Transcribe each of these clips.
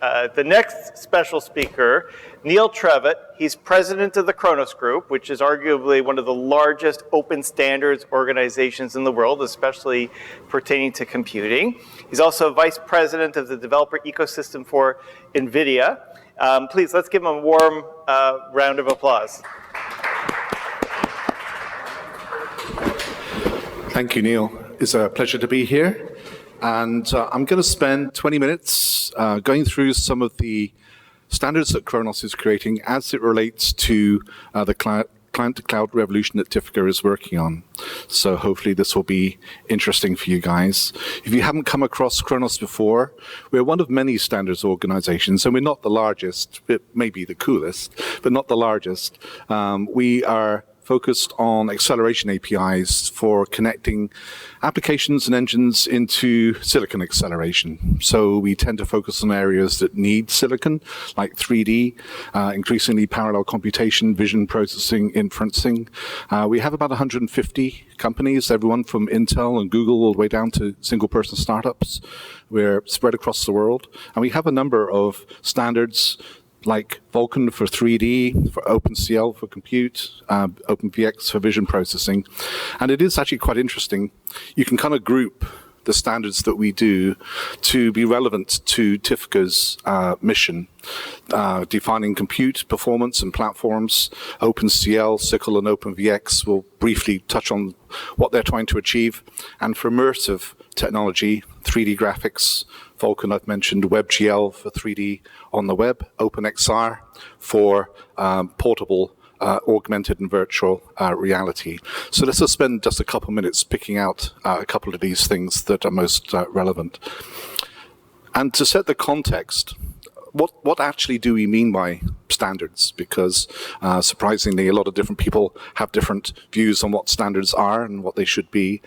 The next special speaker, Neil Trevitt, he's president of the Khronos Group, which is arguably one of the largest open standards organizations in the world, especially pertaining to computing. He's also vice president of the developer ecosystem for NVIDIA. Please, let's give him a warm round of applause. Thank you, Neil. It's a pleasure to be here. And I'm going to spend 20 minutes going through some of the standards that Khronos is creating as it relates to the client-to-cloud revolution that Tifka is working on. So hopefully this will be interesting for you guys. If you haven't come across Khronos before, we're one of many standards organizations, and we're not the largest. It may be the coolest, but not the largest. We are focused on acceleration APIs for connecting applications and engines into silicon acceleration. So we tend to focus on areas that need silicon, like 3D, increasingly parallel computation, vision processing, inferencing. We have about 150 companies, everyone from Intel and Google all the way down to single-person startups. We're spread across the world. And we have a number of standards like Vulkan for 3D, for OpenCL for compute, OpenVX for vision processing. And it is actually quite interesting. You can kind of group the standards that we do to be relevant to Tifka's mission, defining compute, performance, and platforms. OpenCL, SYCL, and OpenVX will briefly touch on what they're trying to achieve. And for immersive technology, 3D graphics, Vulkan I've mentioned, WebGL for 3D on the web, OpenXR for portable augmented and virtual reality. So let's just spend just a couple minutes picking out a couple of these things that are most relevant. And to set the context, what actually do we mean by standards? Because surprisingly, a lot of different people have different views on what standards are and what they should be.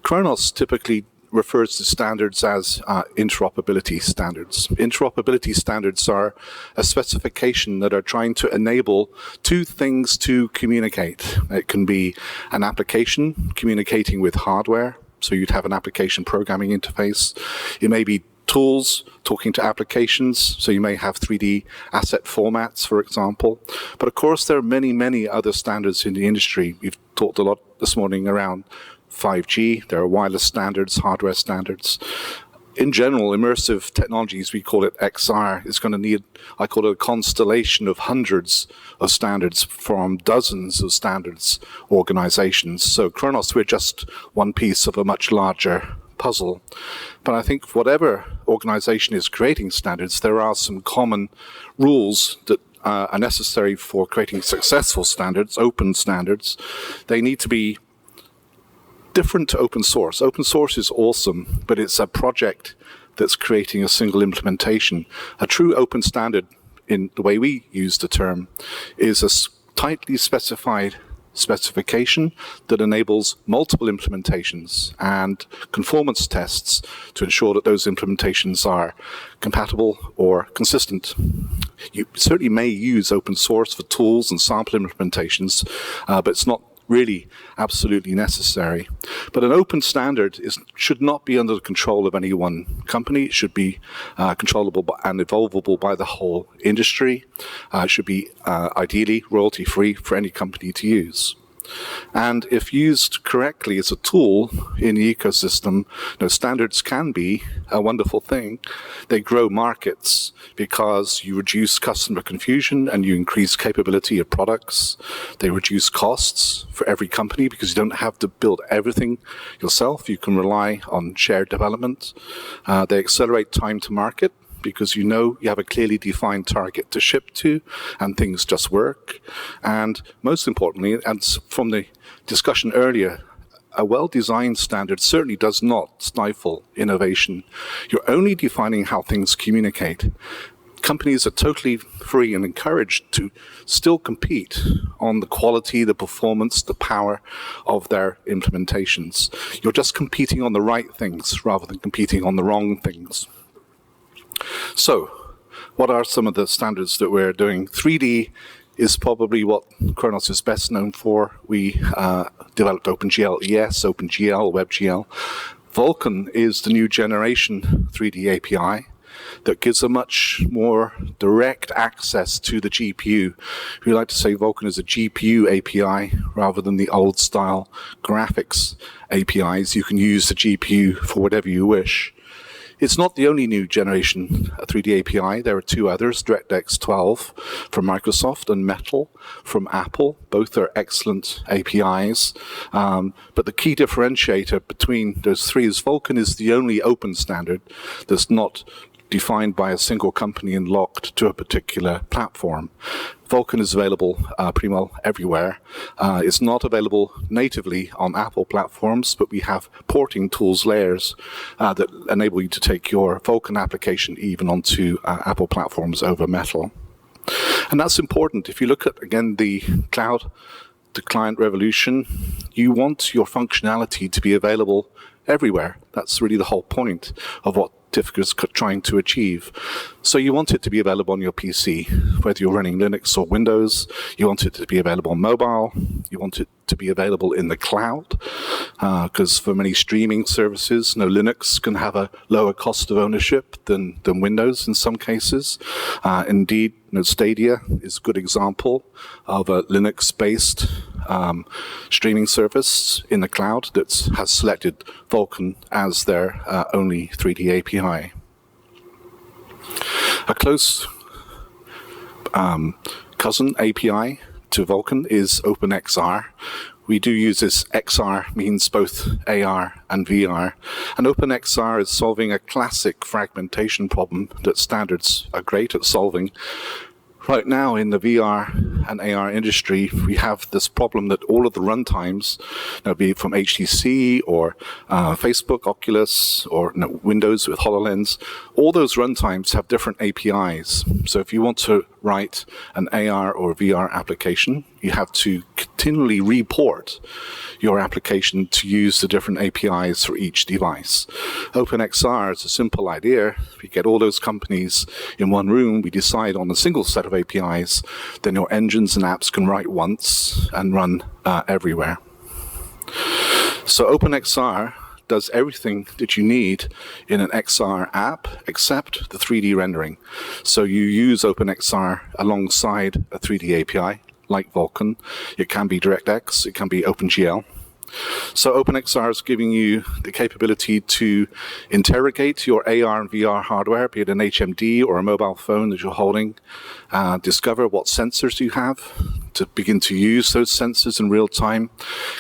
Khronos typically refers to standards as interoperability standards. Interoperability standards are a specification that are trying to enable two things to communicate. It can be an application communicating with hardware, so you'd have an application programming interface. It may be tools talking to applications, so you may have 3D asset formats, for example. But of course, there are many, many other standards in the industry. We've talked a lot this morning around 5G, there are wireless standards, hardware standards. In general, immersive technologies, we call it XR, is going to need, I call it a constellation of hundreds of standards from dozens of standards organizations. So Khronos, we're just one piece of a much larger puzzle. But I think whatever organization is creating standards, there are some common rules that are necessary for creating successful standards, open standards. They need to be different to open source. Open source is awesome, but it's a project that's creating a single implementation. A true open standard, in the way we use the term, is a tightly specified specification that enables multiple implementations and conformance tests to ensure that those implementations are compatible or consistent. You certainly may use open source for tools and sample implementations, but it's not really absolutely necessary. But an open standard should not be under the control of any one company. It should be controllable and evolvable by the whole industry. It should be ideally royalty-free for any company to use. And if used correctly as a tool in the ecosystem, standards can be a wonderful thing. They grow markets because you reduce customer confusion and you increase capability of products. They reduce costs for every company because you don't have to build everything yourself. You can rely on shared development. They accelerate time to market, because you have a clearly defined target to ship to, and things just work. And most importantly, and from the discussion earlier, a well-designed standard certainly does not stifle innovation. You're only defining how things communicate. Companies are totally free and encouraged to still compete on the quality, the performance, the power of their implementations. You're just competing on the right things rather than competing on the wrong things. So, what are some of the standards that we're doing? 3D is probably what Khronos is best known for. We developed OpenGL ES, OpenGL, WebGL. Vulkan is the new generation 3D API. that gives a much more direct access to the GPU. We like to say Vulkan is a GPU API rather than the old style graphics APIs. You can use the GPU for whatever you wish. It's not the only new generation 3D API. There are two others, DirectX 12 from Microsoft and Metal from Apple. Both are excellent APIs. But the key differentiator between those three is Vulkan is the only open standard that's not defined by a single company and locked to a particular platform. Vulkan is available pretty well everywhere. It's not available natively on Apple platforms, but we have porting tools layers that enable you to take your Vulkan application even onto Apple platforms over Metal. And that's important. If you look at, again, the cloud to client revolution, you want your functionality to be available everywhere. That's really the whole point of what Tifka is trying to achieve. So you want it to be available on your PC, whether you're running Linux or Windows. You want it to be available on mobile. You want it to be available in the cloud, because for many streaming services, Linux can have a lower cost of ownership than Windows in some cases. Indeed, Stadia is a good example of a Linux-based streaming service in the cloud that has selected Vulkan as their only 3D API. A close cousin API to Vulkan is OpenXR. We do use this. XR means both AR and VR. And OpenXR is solving a classic fragmentation problem that standards are great at solving. Right now in the VR and AR industry, we have this problem that all of the runtimes, be it from HTC or Facebook, Oculus, or Windows with HoloLens, all those runtimes have different APIs. So if you want to write an AR or VR application, you have to continually report your application to use the different APIs for each device. OpenXR is a simple idea. We get all those companies in one room, we decide on a single set of APIs, then your engines and apps can write once and run everywhere. So OpenXR does everything that you need in an XR app except the 3D rendering. So you use OpenXR alongside a 3D API like Vulkan. It can be DirectX, it can be OpenGL. So OpenXR is giving you the capability to interrogate your AR and VR hardware, be it an HMD or a mobile phone that you're holding, discover what sensors you have, to begin to use those sensors in real time,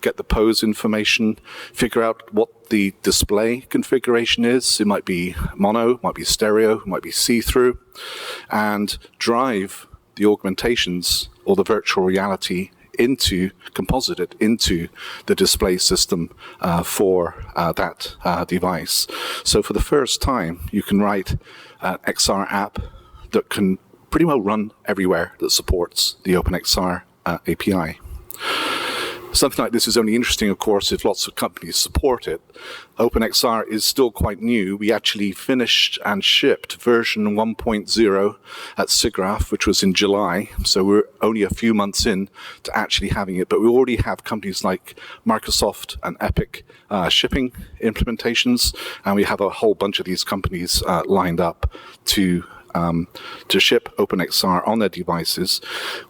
get the pose information, figure out what the display configuration is. It might be mono, it might be stereo, it might be see-through, and drive the augmentations or the virtual reality composite it into the display system for that device. So for the first time, you can write an XR app that can pretty well run everywhere that supports the OpenXR API. Something like this is only interesting, of course, if lots of companies support it. OpenXR is still quite new. We actually finished and shipped version 1.0 at SIGGRAPH, which was in July. So we're only a few months in to actually having it. But we already have companies like Microsoft and Epic shipping implementations. And we have a whole bunch of these companies lined up to ship OpenXR on their devices.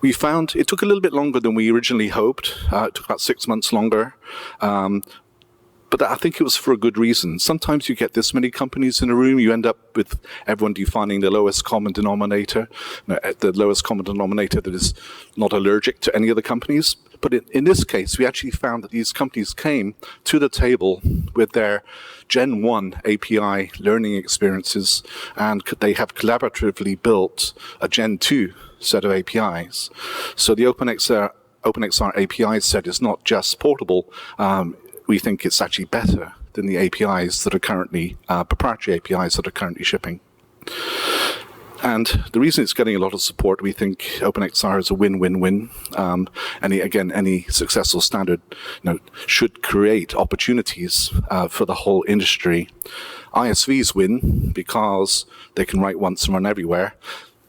We found it took a little bit longer than we originally hoped. It took about 6 months longer. But I think it was for a good reason. Sometimes you get this many companies in a room, you end up with everyone defining the lowest common denominator, the lowest common denominator that is not allergic to any other companies. But in this case, we actually found that these companies came to the table with their Gen 1 API learning experiences, and they have collaboratively built a Gen 2 set of APIs. So the OpenXR API set is not just portable. We think it's actually better than the APIs that are currently, proprietary APIs that are currently shipping. And the reason it's getting a lot of support, we think OpenXR is a win-win-win. Any successful standard should create opportunities for the whole industry. ISVs win because they can write once and run everywhere.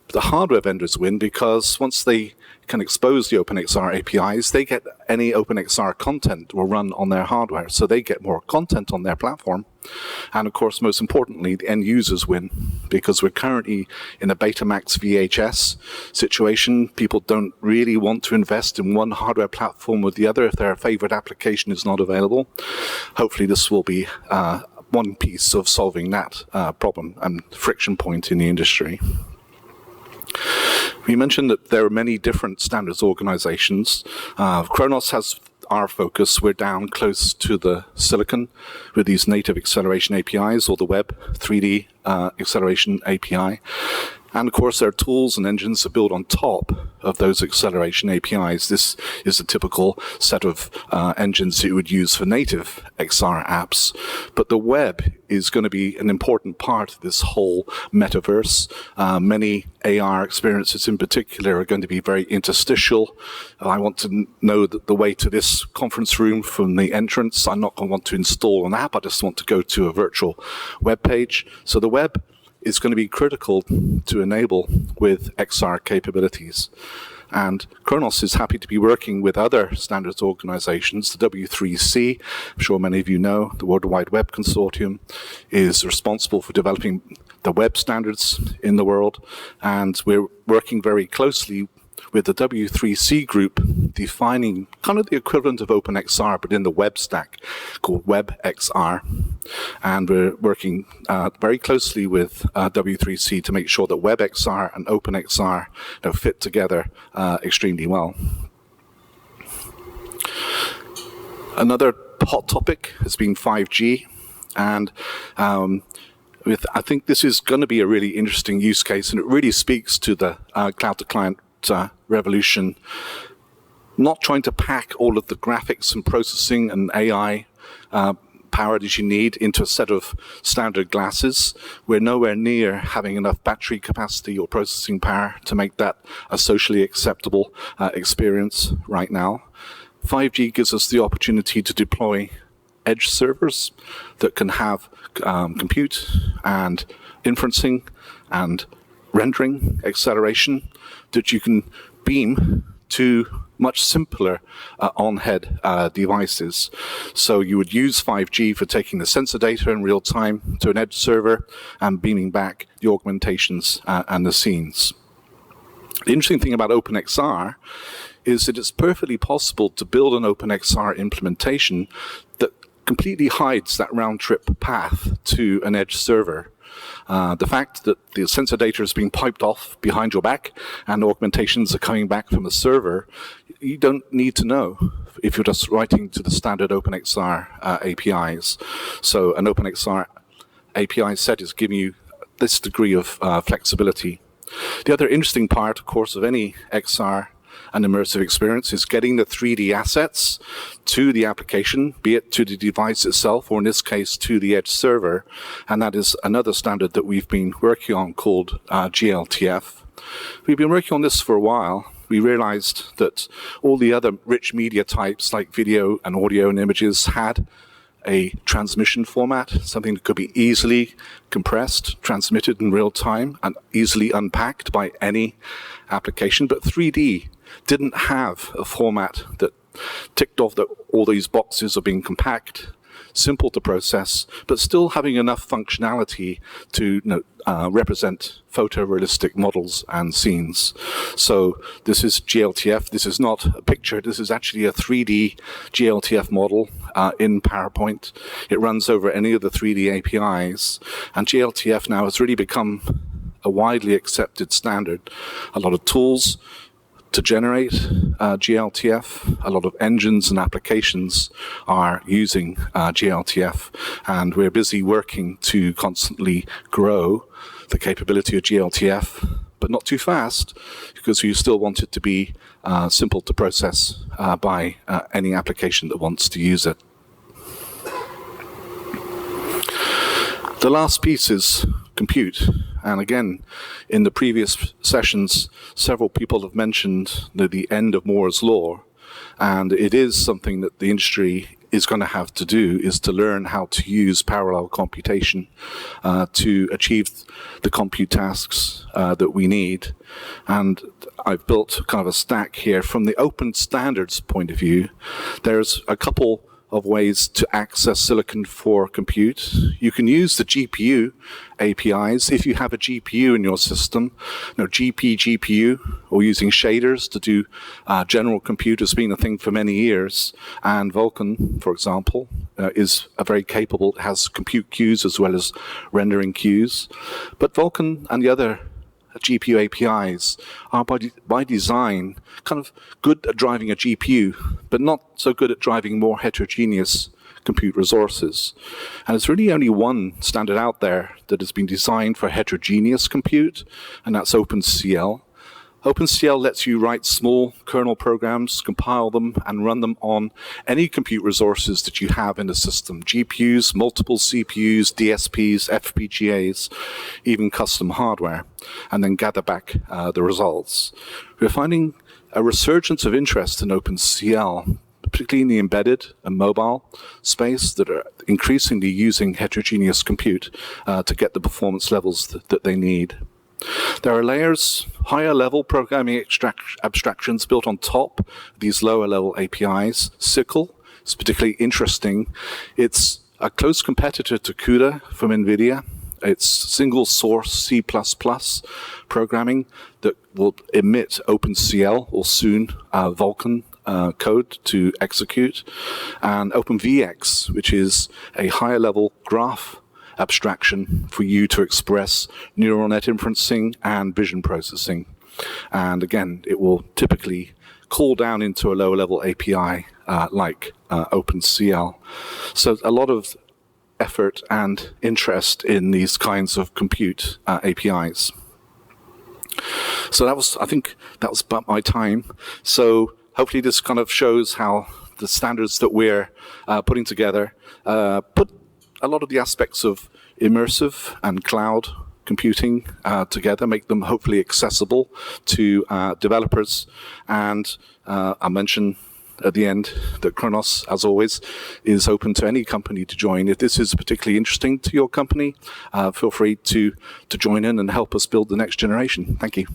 The hardware vendors win because once they can expose the OpenXR APIs, they get any OpenXR content will run on their hardware, so they get more content on their platform. And of course, most importantly, the end users win, because we're currently in a Betamax VHS situation. People don't really want to invest in one hardware platform with the other if their favorite application is not available. Hopefully this will be one piece of solving that problem and friction point in the industry. We mentioned that there are many different standards organizations. Khronos has our focus. We're down close to the silicon with these native acceleration APIs, or the web 3D acceleration API. And of course, there are tools and engines that build on top of those acceleration APIs. This is a typical set of engines that you would use for native XR apps. But the web is going to be an important part of this whole metaverse. Many AR experiences in particular are going to be very interstitial. I want to know that the way to this conference room from the entrance. I'm not going to want to install an app. I just want to go to a virtual web page. So the web is going to be critical to enable with XR capabilities. And Khronos is happy to be working with other standards organizations. The W3C, I'm sure many of you know, the World Wide Web Consortium, is responsible for developing the web standards in the world. And we're working very closely with the W3C group, defining kind of the equivalent of OpenXR, but in the web stack, called WebXR. And we're working very closely with W3C to make sure that WebXR and OpenXR fit together extremely well. Another hot topic has been 5G, and I think this is going to be a really interesting use case, and it really speaks to the cloud-to-client revolution. Not trying to pack all of the graphics and processing and AI power that you need into a set of standard glasses. We're nowhere near having enough battery capacity or processing power to make that a socially acceptable experience right now. 5G gives us the opportunity to deploy edge servers that can have compute and inferencing and rendering acceleration that you can beam to much simpler on-head devices. So you would use 5G for taking the sensor data in real time to an edge server and beaming back the augmentations and the scenes. The interesting thing about OpenXR is that it's perfectly possible to build an OpenXR implementation that completely hides that round-trip path to an edge server. The fact that the sensor data is being piped off behind your back and augmentations are coming back from the server, you don't need to know if you're just writing to the standard OpenXR APIs. So an OpenXR API set is giving you this degree of flexibility. The other interesting part, of course, of any XR and immersive experience is getting the 3D assets to the application, be it to the device itself, or in this case, to the edge server. And that is another standard that we've been working on called GLTF. We've been working on this for a while. We realized that all the other rich media types like video and audio and images had a transmission format, something that could be easily compressed, transmitted in real time, and easily unpacked by any application. But 3D didn't have a format that ticked off that all these boxes are being compact, simple to process, but still having enough functionality to represent photorealistic models and scenes. So this is GLTF. This is not a picture. This is actually a 3D GLTF model in PowerPoint. It runs over any of the 3D APIs. And GLTF now has really become a widely accepted standard. A lot of tools to generate GLTF, a lot of engines and applications are using GLTF, and we're busy working to constantly grow the capability of GLTF, but not too fast, because we still want it to be simple to process by any application that wants to use it. The last piece is compute. And again, in the previous sessions, several people have mentioned the end of Moore's law. And it is something that the industry is going to have to do is to learn how to use parallel computation to achieve the compute tasks that we need. And I've built kind of a stack here. From the open standards point of view, there's a couple of ways to access silicon for compute. You can use the GPU APIs. If you have a GPU in your system, GPU, or using shaders to do general compute has been a thing for many years. And Vulkan, for example, is very capable. It has compute queues as well as rendering queues. But Vulkan and the other GPU APIs are by design kind of good at driving a GPU, but not so good at driving more heterogeneous compute resources. And there's really only one standard out there that has been designed for heterogeneous compute, and that's OpenCL. OpenCL lets you write small kernel programs, compile them, and run them on any compute resources that you have in the system. GPUs, multiple CPUs, DSPs, FPGAs, even custom hardware, and then gather back the results. We're finding a resurgence of interest in OpenCL, particularly in the embedded and mobile space, that are increasingly using heterogeneous compute to get the performance levels that they need. There are layers, higher level programming abstractions built on top of these lower level APIs. SYCL is particularly interesting. It's a close competitor to CUDA from NVIDIA. It's single source C++ programming that will emit OpenCL, or soon Vulkan code to execute, and OpenVX, which is a higher level graph abstraction for you to express neural net inferencing and vision processing. And again, it will typically call down into a lower level API like OpenCL. So a lot of effort and interest in these kinds of compute APIs. So I think that was about my time. So hopefully this kind of shows how the standards that we're putting together put a lot of the aspects of immersive and cloud computing together, make them hopefully accessible to developers. And I mentioned at the end that Khronos, as always, is open to any company to join. If this is particularly interesting to your company, feel free to join in and help us build the next generation. Thank you.